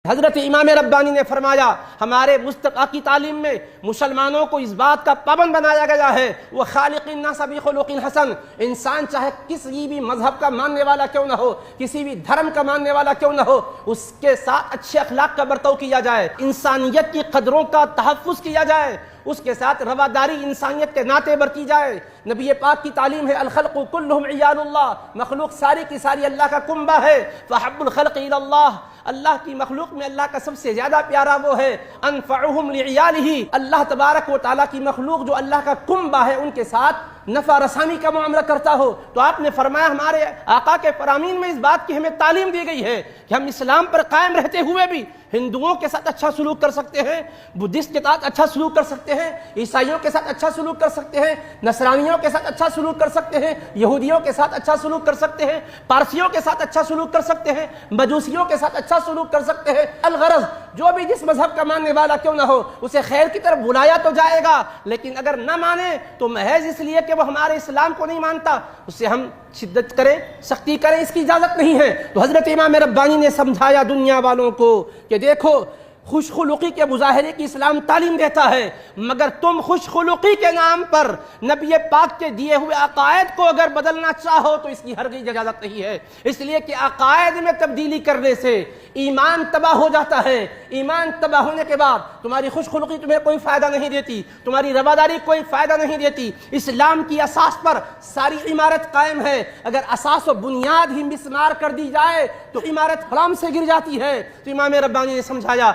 حضرت امام ربانی نے فرمایا ہمارے مصطفیٰ کی تعلیم میں مسلمانوں کو اس بات کا پابند بنایا گیا ہے وہ خالق الناس بخلق حسن، انسان چاہے کسی بھی مذہب کا ماننے والا کیوں نہ ہو، کسی بھی دھرم کا ماننے والا کیوں نہ ہو، اس کے ساتھ اچھے اخلاق کا برتاؤ کیا جائے، انسانیت کی قدروں کا تحفظ کیا جائے، اس کے ساتھ رواداری انسانیت کے ناطے برتی جائے۔ نبی پاک کی تعلیم ہے الخلق کلہم عیال اللہ، مخلوق ساری کی ساری اللہ کا کنبہ ہے، فحب الخلق الی اللہ، اللہ کی مخلوق میں اللہ کا سب سے زیادہ پیارا وہ ہے، انفعہم لعیالہ، اللہ تبارک و تعالیٰ کی مخلوق جو اللہ کا کنبہ ہے ان کے ساتھ نفع رسانی کا معاملہ کرتا ہو۔ تو آپ نے فرمایا ہمارے آقا کے فرامین میں اس بات کی ہمیں تعلیم دی گئی ہے کہ ہم اسلام پر قائم رہتے ہوئے بھی ہندوؤں کے ساتھ اچھا سلوک کر سکتے ہیں، بدھسٹ کے ساتھ اچھا سلوک کر سکتے ہیں، عیسائیوں کے ساتھ اچھا سلوک کر سکتے ہیں، نصرانیوں کے ساتھ اچھا سلوک کر سکتے ہیں، یہودیوں کے ساتھ اچھا سلوک کر سکتے ہیں، پارسیوں کے ساتھ اچھا سلوک کر سکتے ہیں، مجوسیوں کے ساتھ اچھا سلوک کر سکتے ہیں۔ الغرض جو بھی جس مذہب کا ماننے والا کیوں نہ ہو اسے خیر کی طرف بلایا تو جائے گا، لیکن اگر نہ مانے تو محض اس لیے کہ وہ ہمارے اسلام کو نہیں مانتا اس سے ہم شدت کریں، سختی کریں، اس کی اجازت نہیں ہے۔ تو حضرت امام ربانی نے سمجھایا دنیا والوں کو کہ دیکھو خوش خلقی کے مظاہرے کی اسلام تعلیم دیتا ہے، مگر تم خوش خلقی کے نام پر نبی پاک کے دیے ہوئے عقائد کو اگر بدلنا چاہو تو اس کی ہرگز اجازت نہیں ہے، اس لیے کہ عقائد میں تبدیلی کرنے سے ایمان تباہ ہو جاتا ہے۔ ایمان تباہ ہونے کے بعد تمہاری خوش خلقی تمہیں کوئی فائدہ نہیں دیتی، تمہاری رواداری کوئی فائدہ نہیں دیتی۔ اسلام کی اساس پر ساری عمارت قائم ہے، اگر اساس و بنیاد ہی مسمار کر دی جائے تو عمارت حرام سے گر جاتی ہے۔ تو امام ربانی نے سمجھایا